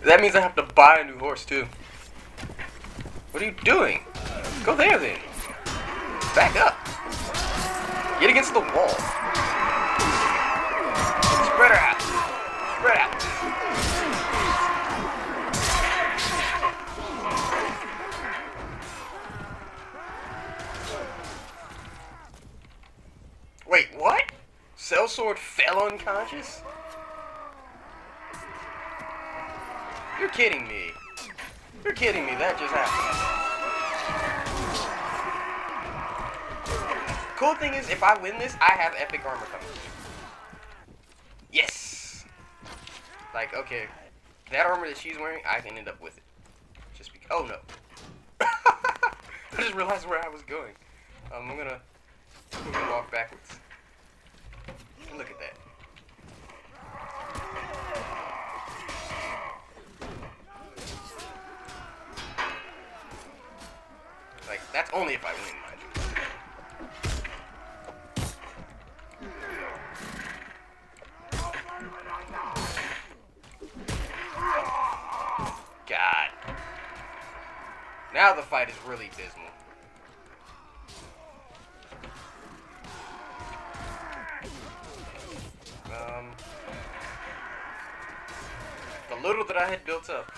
That means I have to buy a new horse too. What are you doing? Go there then. Back up. Get against the wall. Spread her out. Spread out. Wait, what? Sellsword fell unconscious? You're kidding me. You're kidding me. That just happened. Cool thing is, if I win this, I have epic armor coming. Yes! Like, okay. That armor that she's wearing, I can end up with it. Just because. Oh, no. I just realized where I was going. I'm gonna walk backwards. Look at that. Like, that's only if I win, mind you. God. Now the fight is really dismal. The little that I had built up.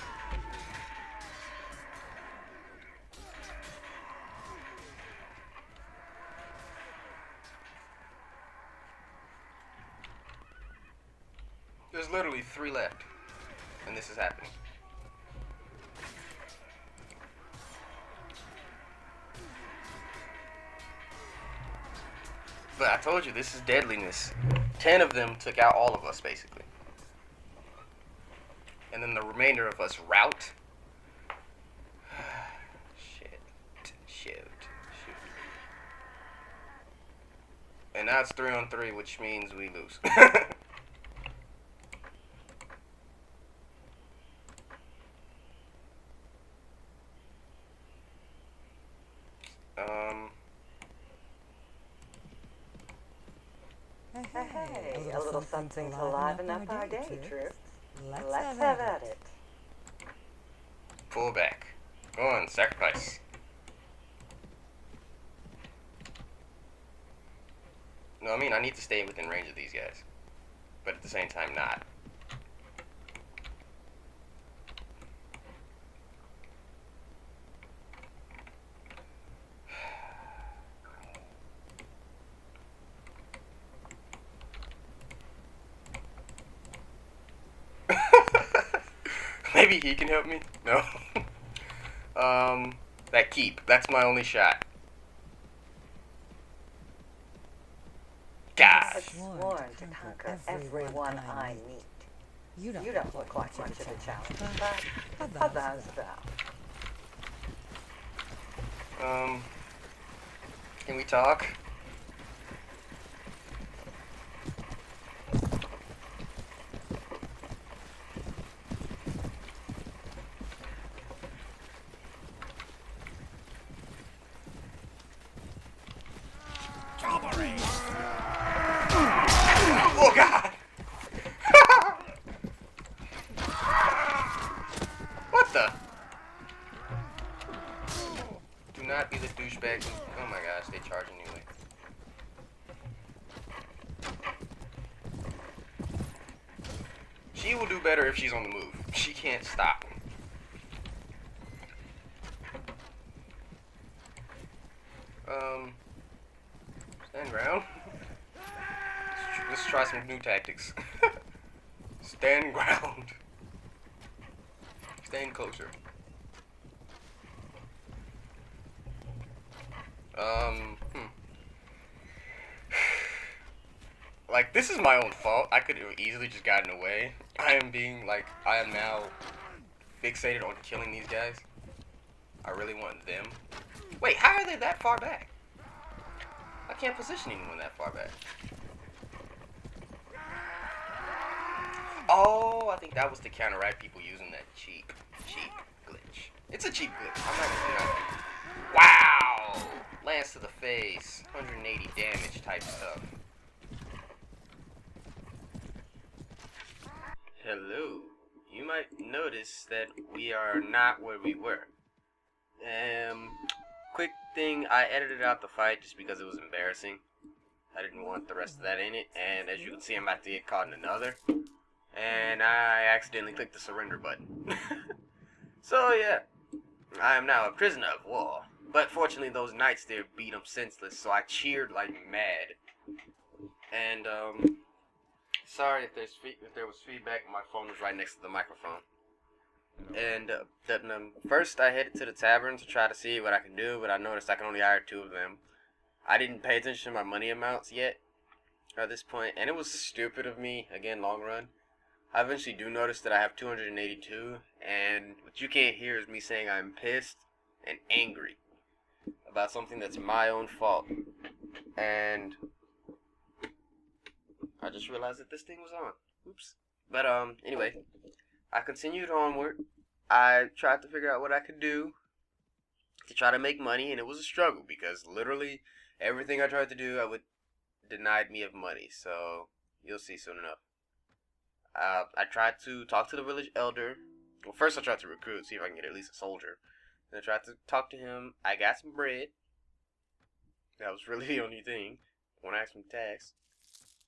There's literally 3 left, and this is happening. But I told you, this is deadliness. 10 of them took out all of us, basically. And then the remainder of us rout. Shoot. And now it's 3-on-3, which means we lose. Hey, a little something to liven up our day, troops. Let's have at it. Pull back. Go on, sacrifice. No, I mean, I need to stay within range of these guys. But at the same time, not. Maybe he can help me? No. That keep. That's my only shot. God. I've sworn to conquer everyone I meet. You don't look like much of a challenge, but how's that? Can we talk? Oh God! What the? Do not be the douchebag. Oh my gosh, they charge anyway. She will do better if she's on the move. She can't stop. Stand ground. Let's try some new tactics. Stand ground. Stand closer. Like, this is my own fault. I could have easily just gotten away. I am now fixated on killing these guys. I really want them. Wait, how are they that far back? I can't position anyone that far back. Oh, I think that was to counteract people using that cheap glitch. It's a cheap glitch. I'm not gonna do that. Wow! Lance to the face. 180 damage type stuff. Hello, human. might notice that we are not where we were. Quick thing, I edited out the fight just because it was embarrassing. I didn't want the rest of that in it, and as you can see, I'm about to get caught in another. And I accidentally clicked the surrender button. So yeah, I am now a prisoner of war. But fortunately, those knights there beat him senseless, so I cheered like mad. And sorry if there was feedback. My phone was right next to the microphone. And first, I headed to the tavern to try to see what I can do, but I noticed I can only hire 2 of them. I didn't pay attention to my money amounts yet at this point, and it was stupid of me. Again, long run. I eventually do notice that I have 282, and what you can't hear is me saying I'm pissed and angry about something that's my own fault. And I just realized that this thing was on. Oops. But anyway, I continued onward. I tried to figure out what I could do to try to make money, and it was a struggle because literally everything I tried to do, denied me of money. So you'll see soon enough. I tried to talk to the village elder. Well, first I tried to recruit, see if I can get at least a soldier. Then I tried to talk to him. I got some bread. That was really the only thing. When I asked him tax,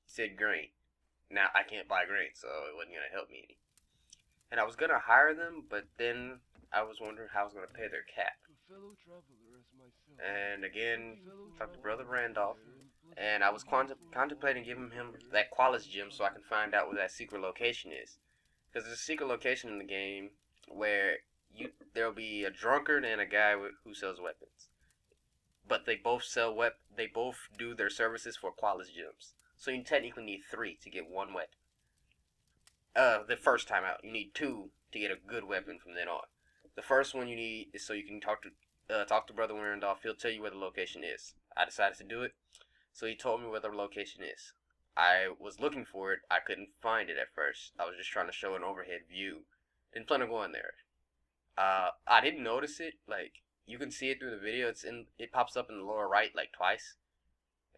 he said grain. Now, I can't buy grain, so it wasn't going to help me any. And I was going to hire them, but then I was wondering how I was going to pay their cap. And again, talked to Brother Randolph. And I was contemplating giving him that Qualis gem so I can find out where that secret location is. Because there's a secret location in the game where there'll be a drunkard and a guy who sells weapons. But they both they both do their services for Qualis gems. So you technically need 3 to get 1 weapon. The first time out, you need 2 to get a good weapon from then on. The first one you need is so you can talk to Brother Randolph. He'll tell you where the location is. I decided to do it. So he told me where the location is. I was looking for it. I couldn't find it at first. I was just trying to show an overhead view. Didn't plan on going there. I didn't notice it. Like, you can see it through the video. It pops up in the lower right like twice.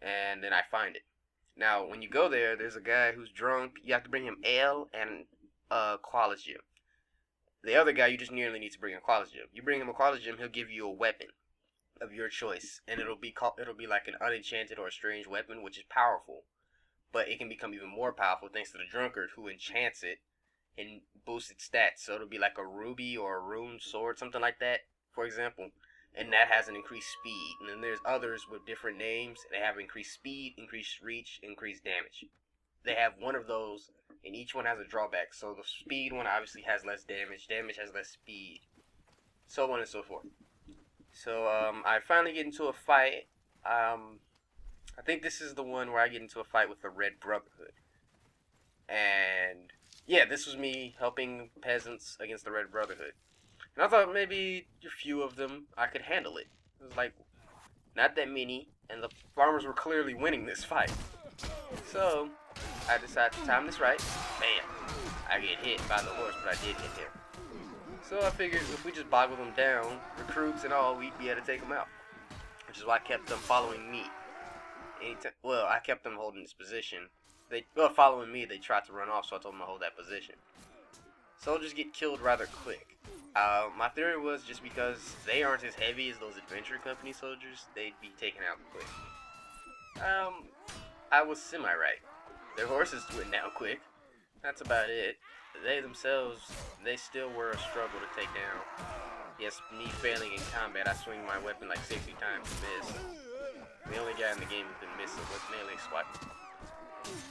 And then I find it. Now, when you go there, there's a guy who's drunk. You have to bring him ale and Qualis gem. The other guy, you just nearly need to bring a Qualis gem. You bring him a Qualis gem, he'll give you a weapon of your choice, and it'll be like an unenchanted or a strange weapon, which is powerful, but it can become even more powerful thanks to the drunkard who enchants it and boosts its stats. So it'll be like a ruby or a rune sword, something like that, for example, and that has an increased speed. And then there's others with different names. They have increased speed, increased reach, increased damage. They have one of those, and each one has a drawback. So the speed one obviously has less damage, damage has less speed, so on and so forth. So I finally get into a fight. I think this is the one where I get into a fight with the Red Brotherhood. And yeah, this was me helping peasants against the Red Brotherhood. And I thought maybe a few of them, I could handle it. It was like, not that many, and the farmers were clearly winning this fight. So I decided to time this right. Bam! I get hit by the horse, but I did hit him. So I figured if we just boggle them down, recruits and all, we'd be able to take them out. Which is why I kept them following me. I kept them holding this position. Following me, they tried to run off, so I told them to hold that position. Soldiers get killed rather quick. My theory was just because they aren't as heavy as those adventure company soldiers, they'd be taken out quick. I was semi-right. Their horses went down quick. That's about it. They themselves, they still were a struggle to take down. Yes, me failing in combat, I swing my weapon like 60 times to miss. The only guy in the game who can miss it was melee swiping.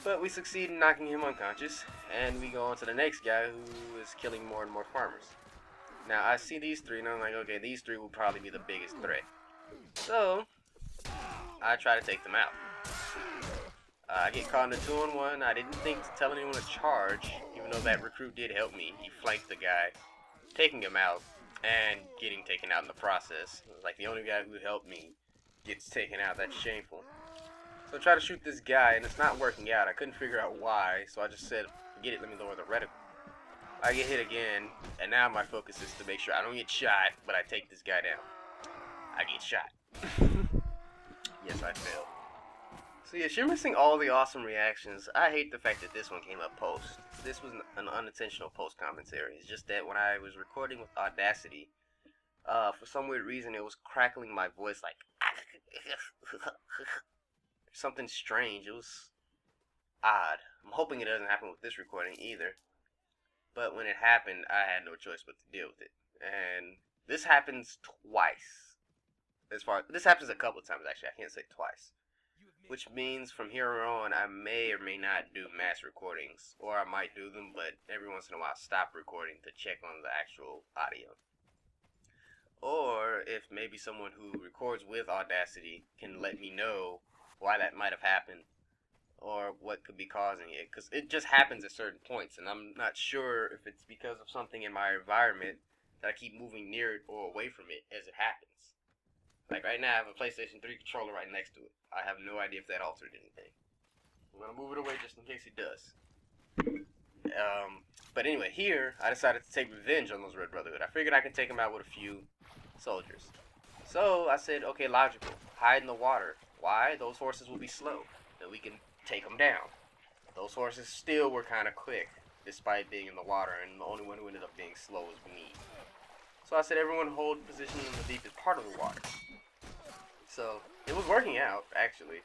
But we succeed in knocking him unconscious, and we go on to the next guy who is killing more and more farmers. Now, I see these 3, and I'm like, okay, these 3 will probably be the biggest threat. So, I try to take them out. I get caught in a 2-on-1. I didn't think to tell anyone to charge, even though that recruit did help me. He flanked the guy, taking him out, and getting taken out in the process. It was like the only guy who helped me gets taken out. That's shameful. So I try to shoot this guy, and it's not working out. I couldn't figure out why, so I just said, forget it, let me lower the reticle. I get hit again, and now my focus is to make sure I don't get shot, but I take this guy down. I get shot. Yes, I failed. So yes, you're missing all the awesome reactions. I hate the fact that this one came up post. this was an unintentional post commentary. It's just that when I was recording with Audacity, for some weird reason, it was crackling my voice like something strange. It was odd. I'm hoping it doesn't happen with this recording either. But when it happened, I had no choice but to deal with it. And this happens twice. This happens a couple of times actually. I can't say twice. Which means from here on, I may or may not do mass recordings, or I might do them, but every once in a while stop recording to check on the actual audio. Or if maybe someone who records with Audacity can let me know why that might have happened, or what could be causing it, because it just happens at certain points, and I'm not sure if it's because of something in my environment that I keep moving near it or away from it as it happens. Like right now, I have a PlayStation 3 controller right next to it. I have no idea if that altered anything. I'm gonna move it away just in case it does. But anyway, here I decided to take revenge on those Red Brotherhood. I figured I could take them out with a few soldiers. So I said, okay, logical. Hide in the water. Why? Those horses will be slow. Then we can take them down. Those horses still were kind of quick, despite being in the water, and the only one who ended up being slow was me. So I said everyone hold position in the deepest part of the water. So it was working out, actually,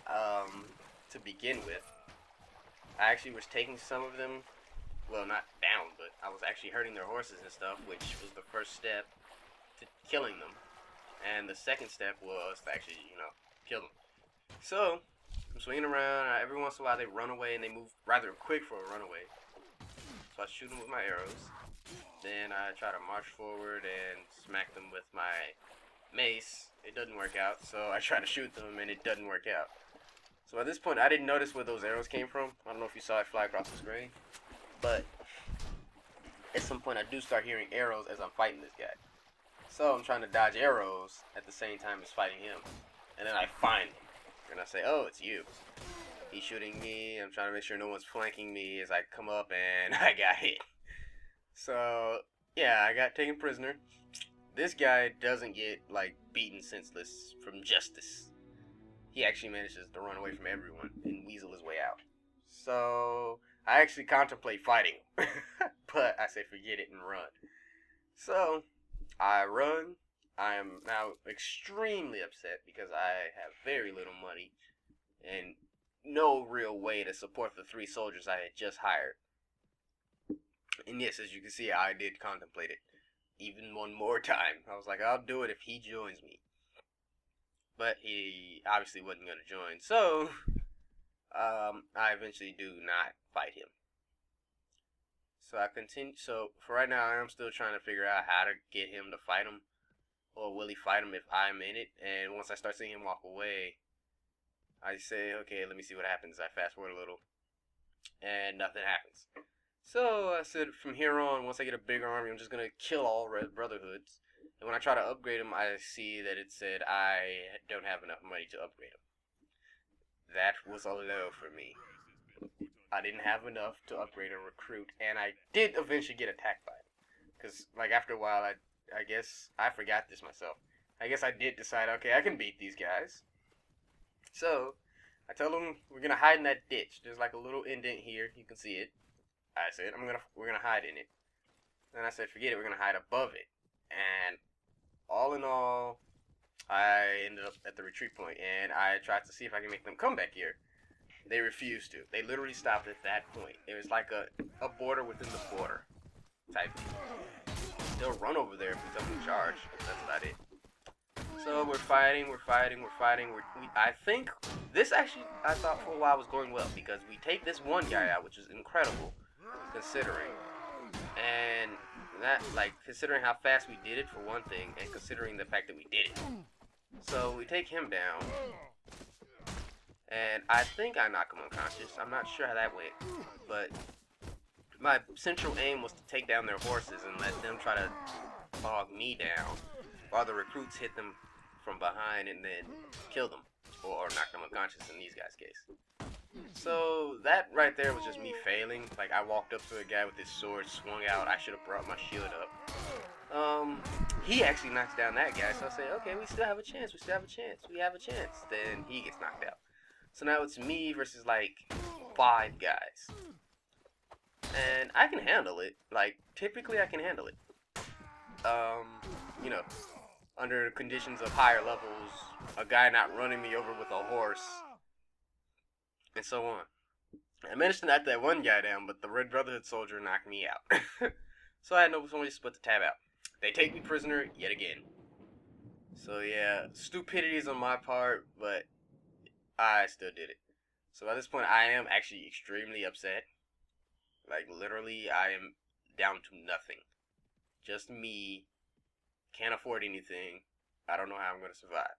to begin with. I actually was taking some of them, well, not down, but I was actually hurting their horses and stuff, which was the first step to killing them. And the second step was to actually, kill them. So I'm swinging around. Every once in a while they run away, and they move rather quick for a runaway. So I shoot them with my arrows. Then I try to march forward and smack them with my mace. It doesn't work out, so I try to shoot them, and it doesn't work out. So at this point, I didn't notice where those arrows came from. I don't know if you saw it fly across the screen, but at some point I do start hearing arrows as I'm fighting this guy. So I'm trying to dodge arrows at the same time as fighting him. And then I find him, and I say, oh, it's you. He's shooting me. I'm trying to make sure no one's flanking me as I come up, and I got hit. So, yeah, I got taken prisoner. This guy doesn't get, beaten senseless from justice. He actually manages to run away from everyone and weasel his way out. So, I actually contemplate fighting him. But I say forget it and run. So, I run. I am now extremely upset because I have very little money and no real way to support the 3 soldiers I had just hired. And yes, as you can see, I did contemplate it even one more time. I was like, I'll do it if he joins me. But he obviously wasn't going to join. So, I eventually do not fight him. So I continue. So for right now, I'm still trying to figure out how to get him to fight him. Or will he fight him if I'm in it? And once I start seeing him walk away, I say, okay, let me see what happens. I fast forward a little. And nothing happens. So I said, from here on, once I get a bigger army, I'm just going to kill all Red Brotherhoods. And when I try to upgrade them, I see that it said I don't have enough money to upgrade them. That was a low for me. I didn't have enough to upgrade a recruit, and I did eventually get attacked by him. Because, after a while, I guess I forgot this myself. I guess I did decide, okay, I can beat these guys. So, I tell them, we're going to hide in that ditch. There's a little indent here. You can see it. I said, we're going to hide in it. Then I said, forget it, we're going to hide above it. And all in all, I ended up at the retreat point, and I tried to see if I can make them come back here. They refused to. They literally stopped at that point. It was like a border within the border type thing. They'll run over there if we tell them to charge. That's about it. So we're fighting. I think this actually, I thought for a while was going well, because we take this one guy out, which is incredible, considering. And that, considering how fast we did it, for one thing, and considering the fact that we did it. So we take him down, and I think I knock him unconscious. I'm not sure how that went, but my central aim was to take down their horses and let them try to bog me down, while the recruits hit them from behind and then kill them, or knock them unconscious in these guys' case. So that right there was just me failing. I walked up to a guy with his sword, swung out. I should have brought my shield up. He actually knocks down that guy, so I say, okay, we still have a chance. Then he gets knocked out. So now it's me versus 5 guys. and I can handle it. Like, typically I can handle it. Um, you know, under conditions of higher levels, a guy not running me over with a horse, and so on. I managed to knock that one guy down, but the Red Brotherhood soldier knocked me out. So I had no somebody to split the tab out. They take me prisoner yet again. So yeah, stupidities on my part, but I still did it. So at this point, I am actually extremely upset. Like, literally, I am down to nothing. Just me. Can't afford anything. I don't know how I'm going to survive.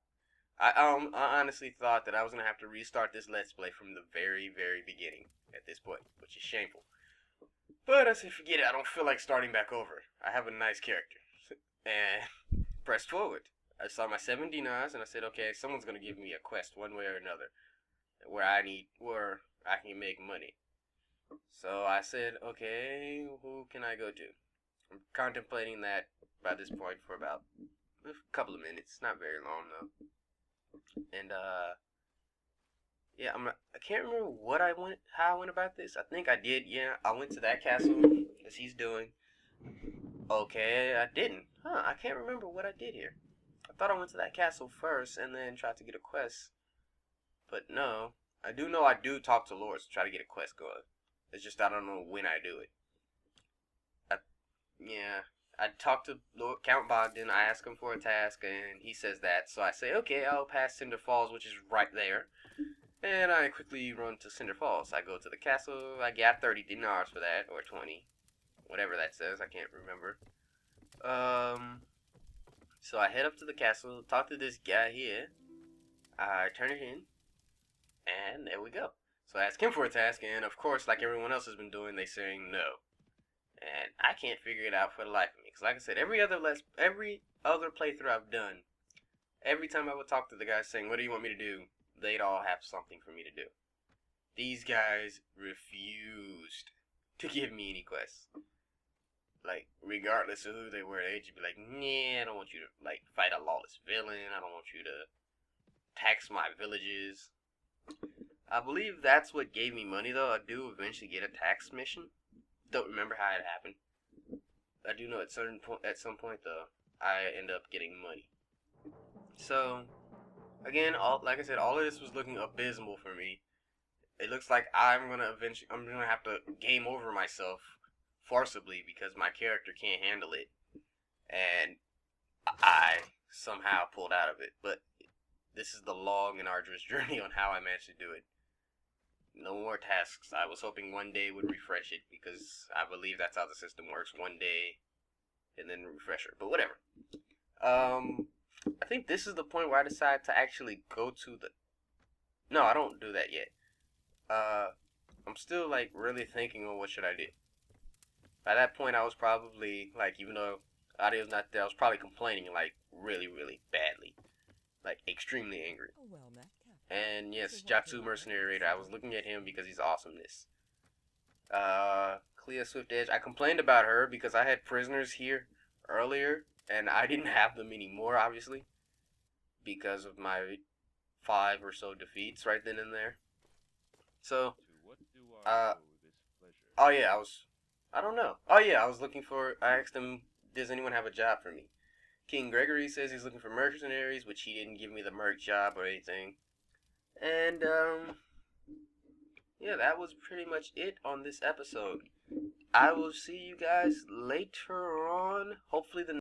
I honestly thought that I was going to have to restart this Let's Play from the very, very beginning at this point, which is shameful. But I said, forget it. I don't feel like starting back over. I have a nice character. And pressed forward. I saw my 7 dinars, and I said, okay, someone's going to give me a quest one way or another where I can make money. So I said, okay, who can I go to? I'm contemplating that by this point for about a couple of minutes. Not very long though. And yeah, I can't remember how I went about this. I think I did. Yeah, I went to that castle as he's doing. Okay, I didn't. I can't remember what I did here. I thought I went to that castle first and then tried to get a quest. But no, I do know I do talk to lords to try to get a quest going. It's just I don't know when I do it. Yeah, I talked to Lord Count Bogdan. I ask him for a task, and he says that. So I say, okay, I'll pass Cinder Falls, which is right there. And I quickly run to Cinder Falls. I go to the castle. I got 30 dinars for that, or 20. Whatever that says, I can't remember. So I head up to the castle, talk to this guy here. I turn it in, and there we go. So I ask him for a task, and of course, like everyone else has been doing, they saying no. And I can't figure it out for the life of me. Because like I said, every other playthrough I've done, every time I would talk to the guys saying, what do you want me to do? They'd all have something for me to do. These guys refused to give me any quests. Like, regardless of who they were, they'd just be like, nah, I don't want you to, like, fight a lawless villain. I don't want you to tax my villages. I believe that's what gave me money, though. I do eventually get a tax mission. Don't remember how it happened. I do know at some point though, I end up getting money. So again, like I said, all of this was looking abysmal for me. It looks like I'm gonna have to game over myself forcibly because my character can't handle it, and I somehow pulled out of it. But this is the long and arduous journey on how I managed to do it. No more tasks. I was hoping one day would refresh it because I believe that's how the system works. One day and then refresher. But whatever. I think this is the point where I decide to actually go to the... No, I don't do that yet. I'm still like really thinking on what should I do. By that point I was probably like, even though audio's not there, I was probably complaining like really, really badly. Like extremely angry. Oh, well met. And yes, Jatsu Mercenary Raider. I was looking at him because he's awesomeness. Clea Swift Edge. I complained about her because I had prisoners here earlier, and I didn't have them anymore, obviously, because of my 5 or so defeats right then and there. So, oh yeah, I don't know. Oh yeah, I asked him, does anyone have a job for me? King Gregory says he's looking for mercenaries, which he didn't give me the merc job or anything. And, yeah, that was pretty much it on this episode. I will see you guys later on. Hopefully the